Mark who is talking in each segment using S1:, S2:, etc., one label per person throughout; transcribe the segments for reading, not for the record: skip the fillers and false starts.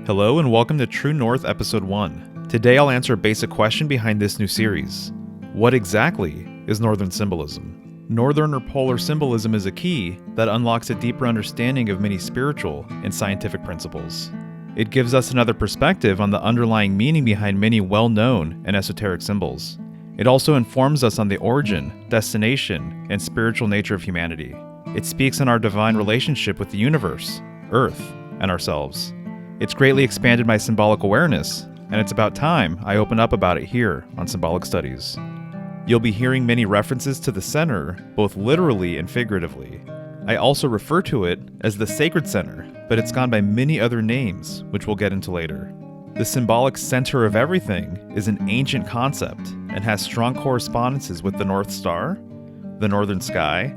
S1: Hello and welcome to True North Episode 1. Today I'll answer a basic question behind this new series. What exactly is Northern Symbolism? Northern or polar symbolism is a key that unlocks a deeper understanding of many spiritual and scientific principles. It gives us another perspective on the underlying meaning behind many well-known and esoteric symbols. It also informs us on the origin, destination, and spiritual nature of humanity. It speaks on our divine relationship with the universe, Earth, and ourselves. It's greatly expanded my symbolic awareness, and it's about time I open up about it here on Symbolic Studies. You'll be hearing many references to the center, both literally and figuratively. I also refer to it as the sacred center, but it's gone by many other names, which we'll get into later. The symbolic center of everything is an ancient concept and has strong correspondences with the North Star, the northern sky,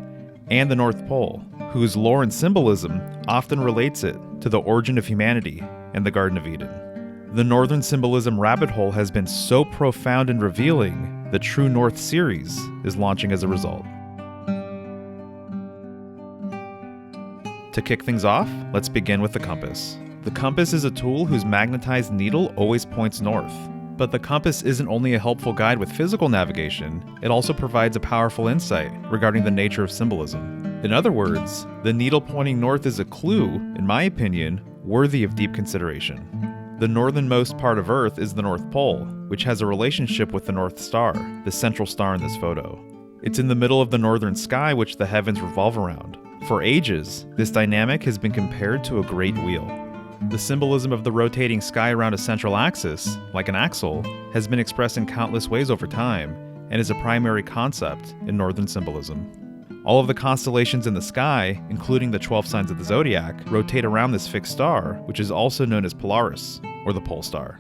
S1: and the North Pole, whose lore and symbolism often relates it to the origin of humanity and the Garden of Eden. The Northern Symbolism rabbit hole has been so profound and revealing, the True North series is launching as a result. To kick things off, let's begin with the compass. The compass is a tool whose magnetized needle always points north. But the compass isn't only a helpful guide with physical navigation, it also provides a powerful insight regarding the nature of symbolism. In other words, the needle pointing north is a clue, in my opinion, worthy of deep consideration. The northernmost part of Earth is the North Pole, which has a relationship with the North Star, the central star in this photo. It's in the middle of the northern sky which the heavens revolve around. For ages, this dynamic has been compared to a great wheel. The symbolism of the rotating sky around a central axis, like an axle, has been expressed in countless ways over time and is a primary concept in Northern Symbolism. All of the constellations in the sky, including the 12 signs of the Zodiac, rotate around this fixed star, which is also known as Polaris, or the pole star.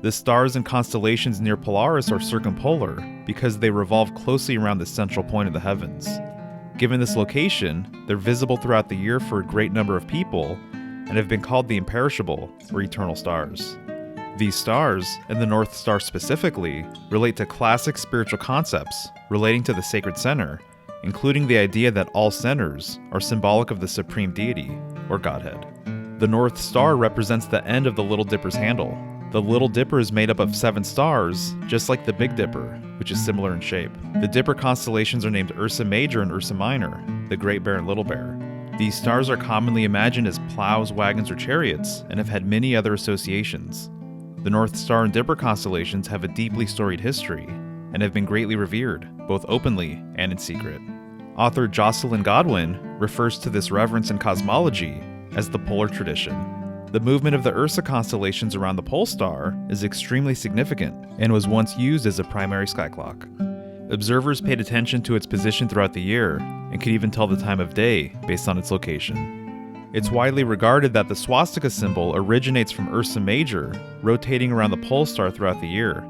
S1: The stars and constellations near Polaris are circumpolar because they revolve closely around the central point of the heavens. Given this location, they're visible throughout the year for a great number of people and have been called the imperishable or eternal stars. These stars, and the North Star specifically, relate to classic spiritual concepts relating to the sacred center, including the idea that all centers are symbolic of the supreme deity, or Godhead. The North Star represents the end of the Little Dipper's handle. The Little Dipper is made up of 7 stars, just like the Big Dipper, which is similar in shape. The Dipper constellations are named Ursa Major and Ursa Minor, the Great Bear and Little Bear. These stars are commonly imagined as plows, wagons, or chariots, and have had many other associations. The North Star and Dipper constellations have a deeply storied history, and have been greatly revered, both openly and in secret. Author Jocelyn Godwin refers to this reverence in cosmology as the polar tradition. The movement of the Ursa constellations around the pole star is extremely significant, and was once used as a primary sky clock. Observers paid attention to its position throughout the year, and could even tell the time of day based on its location. It's widely regarded that the swastika symbol originates from Ursa Major, rotating around the pole star throughout the year,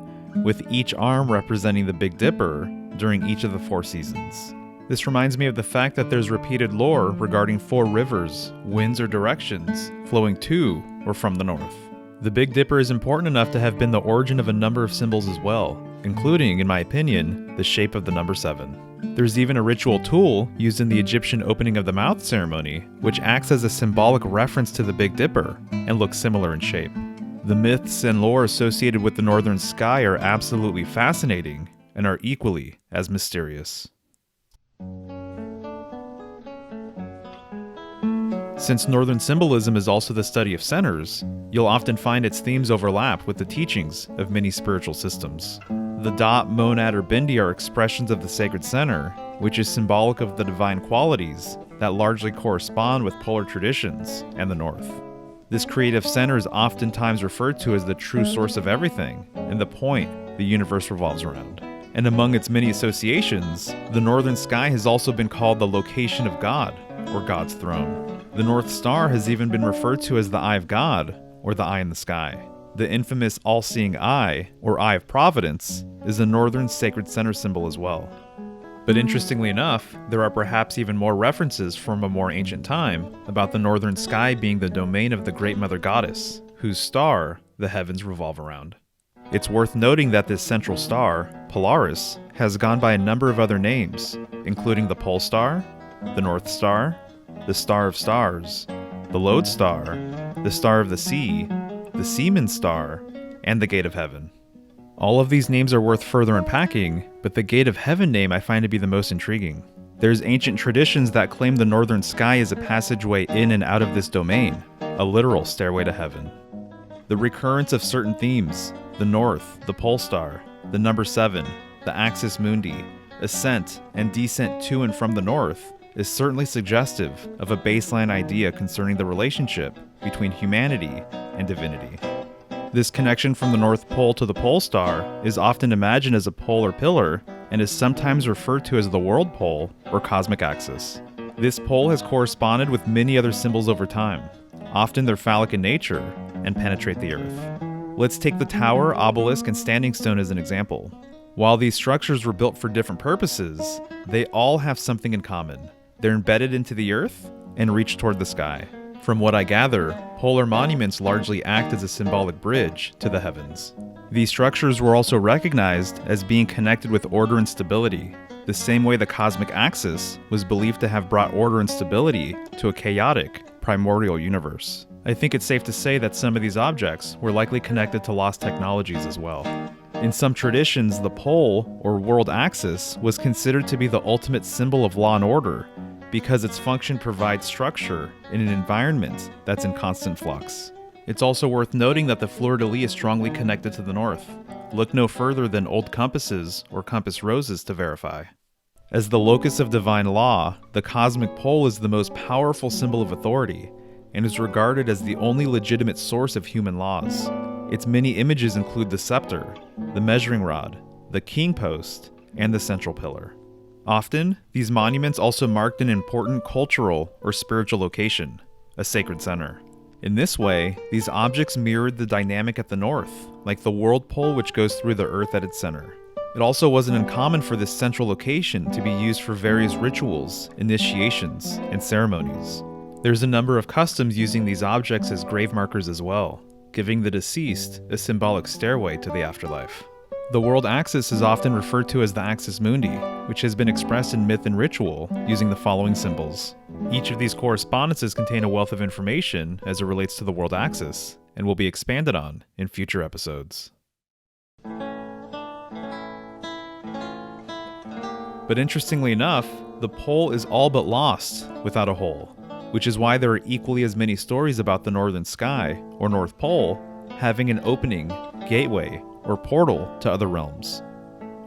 S1: with each arm representing the Big Dipper during each of the 4 seasons. This reminds me of the fact that there's repeated lore regarding 4 rivers, winds, or directions flowing to or from the north. The Big Dipper is important enough to have been the origin of a number of symbols as well, including, in my opinion, the shape of the number 7. There's even a ritual tool used in the Egyptian opening of the mouth ceremony, which acts as a symbolic reference to the Big Dipper and looks similar in shape. The myths and lore associated with the northern sky are absolutely fascinating and are equally as mysterious. Since Northern Symbolism is also the study of centers, you'll often find its themes overlap with the teachings of many spiritual systems. The dot, monad, or bindi are expressions of the sacred center, which is symbolic of the divine qualities that largely correspond with polar traditions and the north. This creative center is oftentimes referred to as the true source of everything and the point the universe revolves around. And among its many associations, the northern sky has also been called the location of God, or God's throne. The North Star has even been referred to as the Eye of God, or the eye in the sky. The infamous all-seeing eye, or Eye of Providence, is a northern sacred center symbol as well. But interestingly enough, there are perhaps even more references from a more ancient time about the northern sky being the domain of the Great Mother Goddess, whose star the heavens revolve around. It's worth noting that this central star, Polaris, has gone by a number of other names, including the Pole Star, the North Star, the Star of Stars, the Lodestar, the Star of the Sea, the Seaman Star, and the Gate of Heaven. All of these names are worth further unpacking, but the Gate of Heaven name I find to be the most intriguing. There's ancient traditions that claim the northern sky is a passageway in and out of this domain, a literal stairway to heaven. The recurrence of certain themes, the north, the pole star, the number 7, the axis mundi, ascent and descent to and from the north, is certainly suggestive of a baseline idea concerning the relationship between humanity and divinity. This connection from the North Pole to the pole star is often imagined as a polar pillar and is sometimes referred to as the world pole or cosmic axis. This pole has corresponded with many other symbols over time. Often they're phallic in nature and penetrate the earth. Let's take the tower, obelisk, and standing stone as an example. While these structures were built for different purposes, they all have something in common. They're embedded into the earth and reach toward the sky. From what I gather, polar monuments largely act as a symbolic bridge to the heavens. These structures were also recognized as being connected with order and stability, the same way the cosmic axis was believed to have brought order and stability to a chaotic, primordial universe. I think it's safe to say that some of these objects were likely connected to lost technologies as well. In some traditions, the pole, or world axis, was considered to be the ultimate symbol of law and order, because its function provides structure in an environment that's in constant flux. It's also worth noting that the fleur-de-lis is strongly connected to the north. Look no further than old compasses or compass roses to verify. As the locus of divine law, the cosmic pole is the most powerful symbol of authority and is regarded as the only legitimate source of human laws. Its many images include the scepter, the measuring rod, the king post, and the central pillar. Often, these monuments also marked an important cultural or spiritual location, a sacred center. In this way, these objects mirrored the dynamic at the north, like the world pole which goes through the earth at its center. It also wasn't uncommon for this central location to be used for various rituals, initiations, and ceremonies. There's a number of customs using these objects as grave markers as well, giving the deceased a symbolic stairway to the afterlife. The world axis is often referred to as the axis mundi, which has been expressed in myth and ritual using the following symbols. Each of these correspondences contain a wealth of information as it relates to the world axis, and will be expanded on in future episodes. But interestingly enough, the pole is all but lost without a hole, which is why there are equally as many stories about the northern sky, or North Pole, having an opening, gateway, or portal to other realms.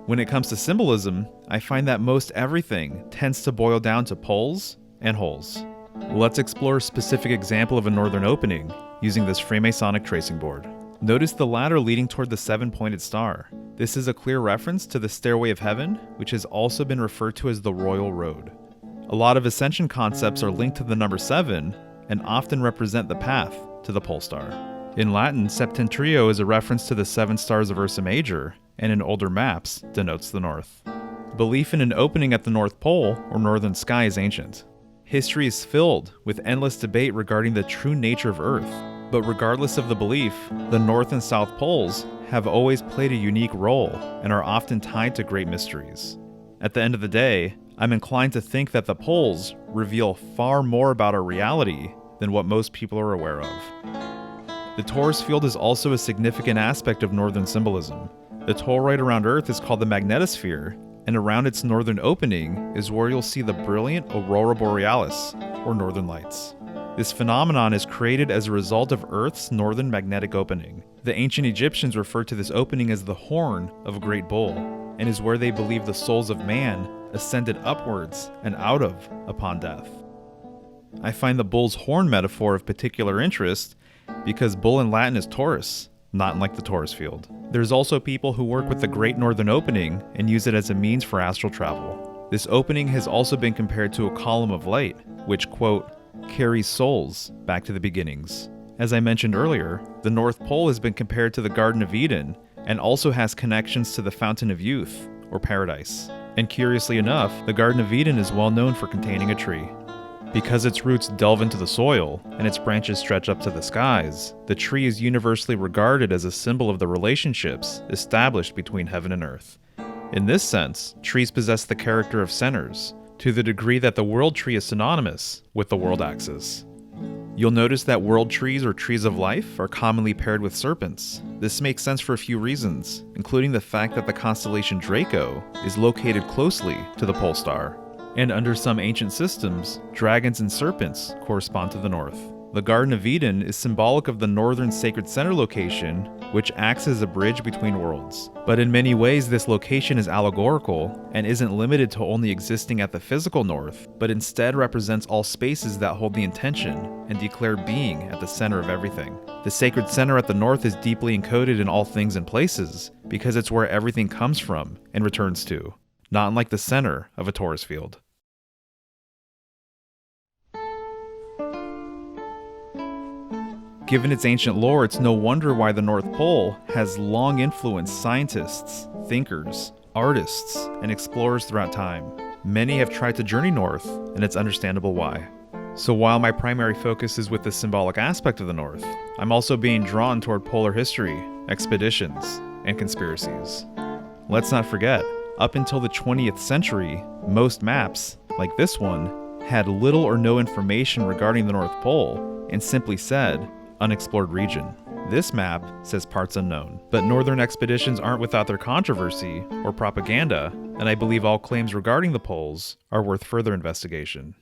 S1: When it comes to symbolism, I find that most everything tends to boil down to poles and holes. Let's explore a specific example of a northern opening using this Freemasonic tracing board. Notice the ladder leading toward the 7-pointed star. This is a clear reference to the Stairway of Heaven, which has also been referred to as the Royal Road. A lot of ascension concepts are linked to the number 7 and often represent the path to the pole star. In Latin, Septentrio is a reference to the 7 stars of Ursa Major, and in older maps denotes the north. Belief in an opening at the North Pole, or northern sky, is ancient. History is filled with endless debate regarding the true nature of Earth, but regardless of the belief, the North and South Poles have always played a unique role and are often tied to great mysteries. At the end of the day, I'm inclined to think that the poles reveal far more about our reality than what most people are aware of. The torus field is also a significant aspect of northern symbolism. The toroid around Earth is called the magnetosphere, and around its northern opening is where you'll see the brilliant aurora borealis, or northern lights. This phenomenon is created as a result of Earth's northern magnetic opening. The ancient Egyptians referred to this opening as the horn of a great bull, and is where they believed the souls of man ascended upwards and out of upon death. I find the bull's horn metaphor of particular interest because bull in Latin is Taurus, not like the torus field. There's also people who work with the Great Northern Opening and use it as a means for astral travel. This opening has also been compared to a column of light, which, quote, carries souls back to the beginnings. As I mentioned earlier, the North Pole has been compared to the Garden of Eden and also has connections to the Fountain of Youth, or Paradise. And curiously enough, the Garden of Eden is well known for containing a tree. Because its roots delve into the soil and its branches stretch up to the skies, the tree is universally regarded as a symbol of the relationships established between heaven and earth. In this sense, trees possess the character of centers, to the degree that the world tree is synonymous with the world axis. You'll notice that world trees or trees of life are commonly paired with serpents. This makes sense for a few reasons, including the fact that the constellation Draco is located closely to the pole star. And under some ancient systems, dragons and serpents correspond to the north. The Garden of Eden is symbolic of the northern sacred center location, which acts as a bridge between worlds. But in many ways, this location is allegorical and isn't limited to only existing at the physical north, but instead represents all spaces that hold the intention and declare being at the center of everything. The sacred center at the north is deeply encoded in all things and places because it's where everything comes from and returns to, not unlike the center of a torus field. Given its ancient lore, it's no wonder why the North Pole has long influenced scientists, thinkers, artists, and explorers throughout time. Many have tried to journey north, and it's understandable why. So while my primary focus is with the symbolic aspect of the North, I'm also being drawn toward polar history, expeditions, and conspiracies. Let's not forget, up until the 20th century, most maps, like this one, had little or no information regarding the North Pole and simply said, unexplored region. This map says parts unknown. But northern expeditions aren't without their controversy or propaganda, and I believe all claims regarding the poles are worth further investigation.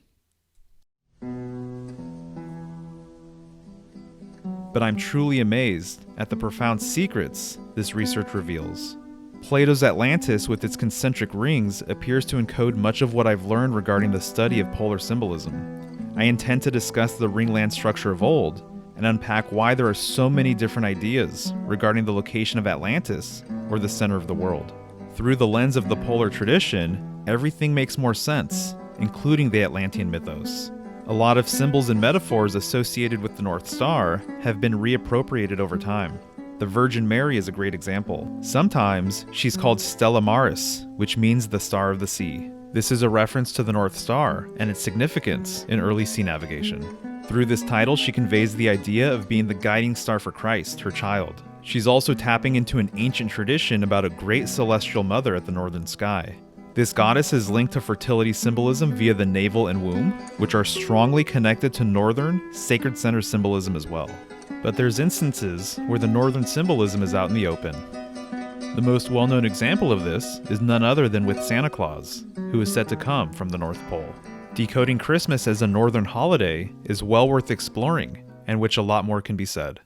S1: But I'm truly amazed at the profound secrets this research reveals. Platos Atlantis, with its concentric rings, appears to encode much of what I've learned regarding the study of polar symbolism. I intend to discuss the ringland structure of old, and unpack why there are so many different ideas regarding the location of Atlantis, or the center of the world. Through the lens of the polar tradition, everything makes more sense, including the Atlantean mythos. A lot of symbols and metaphors associated with the North Star have been reappropriated over time. The Virgin Mary is a great example. Sometimes she's called Stella Maris, which means the Star of the Sea. This is a reference to the North Star and its significance in early sea navigation. Through this title, she conveys the idea of being the guiding star for Christ, her child. She's also tapping into an ancient tradition about a great celestial mother at the northern sky. This goddess is linked to fertility symbolism via the navel and womb, which are strongly connected to northern, sacred center symbolism as well. But there's instances where the northern symbolism is out in the open. The most well-known example of this is none other than with Santa Claus, who is said to come from the North Pole. Decoding Christmas as a northern holiday is well worth exploring, and which a lot more can be said.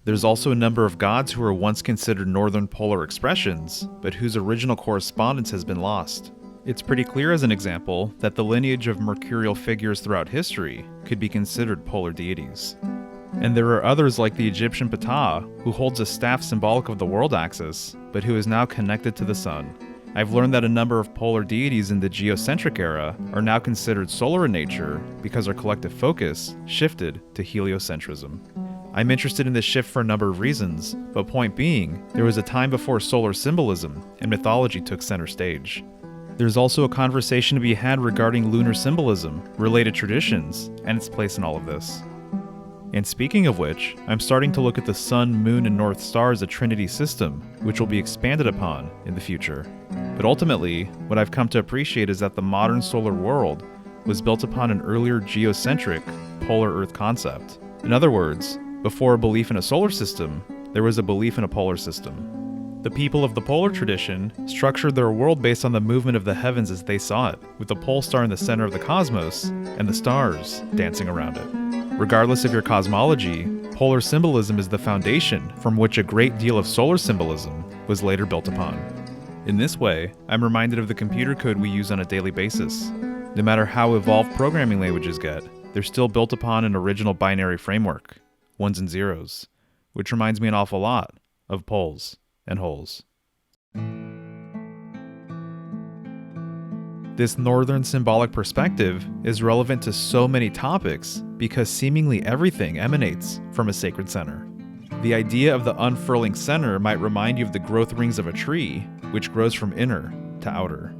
S1: There's also a number of gods who were once considered northern polar expressions, but whose original correspondence has been lost. It's pretty clear as an example that the lineage of mercurial figures throughout history could be considered polar deities. And there are others like the Egyptian Ptah, who holds a staff symbolic of the world axis, but who is now connected to the sun. I've learned that a number of polar deities in the geocentric era are now considered solar in nature because our collective focus shifted to heliocentrism. I'm interested in this shift for a number of reasons, but point being, there was a time before solar symbolism and mythology took center stage. There's also a conversation to be had regarding lunar symbolism, related traditions, and its place in all of this. And speaking of which, I'm starting to look at the Sun, Moon, and North Star as a Trinity system, which will be expanded upon in the future. But ultimately, what I've come to appreciate is that the modern solar world was built upon an earlier geocentric, polar Earth concept. In other words, before a belief in a solar system, there was a belief in a polar system. The people of the polar tradition structured their world based on the movement of the heavens as they saw it, with the pole star in the center of the cosmos and the stars dancing around it. Regardless of your cosmology, polar symbolism is the foundation from which a great deal of solar symbolism was later built upon. In this way, I'm reminded of the computer code we use on a daily basis. No matter how evolved programming languages get, they're still built upon an original binary framework, ones and zeros, which reminds me an awful lot of poles and holes. This northern symbolic perspective is relevant to so many topics because seemingly everything emanates from a sacred center. The idea of the unfurling center might remind you of the growth rings of a tree, which grows from inner to outer.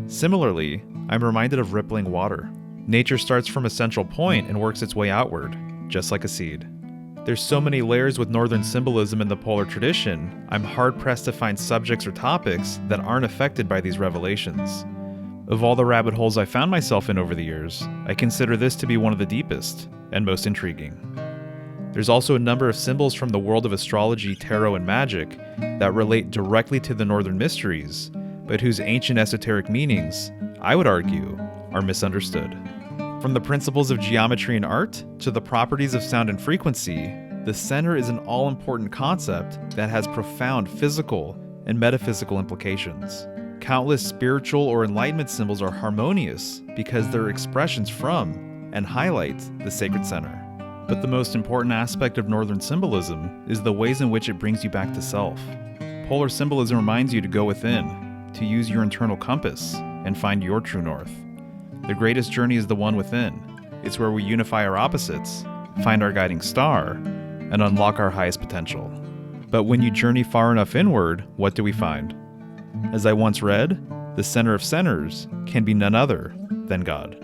S1: Similarly, I'm reminded of rippling water. Nature starts from a central point and works its way outward, just like a seed. There's so many layers with northern symbolism in the polar tradition, I'm hard-pressed to find subjects or topics that aren't affected by these revelations. Of all the rabbit holes I found myself in over the years, I consider this to be one of the deepest, and most intriguing. There's also a number of symbols from the world of astrology, tarot, and magic that relate directly to the Northern Mysteries, but whose ancient esoteric meanings, I would argue, are misunderstood. From the principles of geometry and art to the properties of sound and frequency, the center is an all-important concept that has profound physical and metaphysical implications. Countless spiritual or enlightenment symbols are harmonious because they're expressions from and highlight the sacred center. But the most important aspect of Northern symbolism is the ways in which it brings you back to self. Polar symbolism reminds you to go within, to use your internal compass, and find your true north. The greatest journey is the one within. It's where we unify our opposites, find our guiding star, and unlock our highest potential. But when you journey far enough inward, what do we find? As I once read, the center of centers can be none other than God.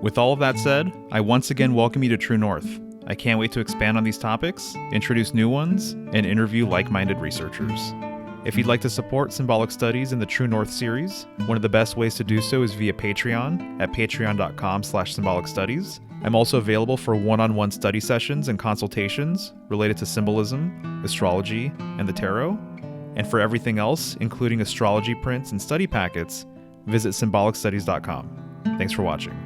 S1: With all of that said, I once again welcome you to True North. I can't wait to expand on these topics, introduce new ones, and interview like-minded researchers. If you'd like to support Symbolic Studies in the True North series, one of the best ways to do so is via Patreon at patreon.com/symbolicstudies. I'm also available for one-on-one study sessions and consultations related to symbolism, astrology, and the tarot. And for everything else, including astrology prints and study packets, visit symbolicstudies.com. Thanks for watching.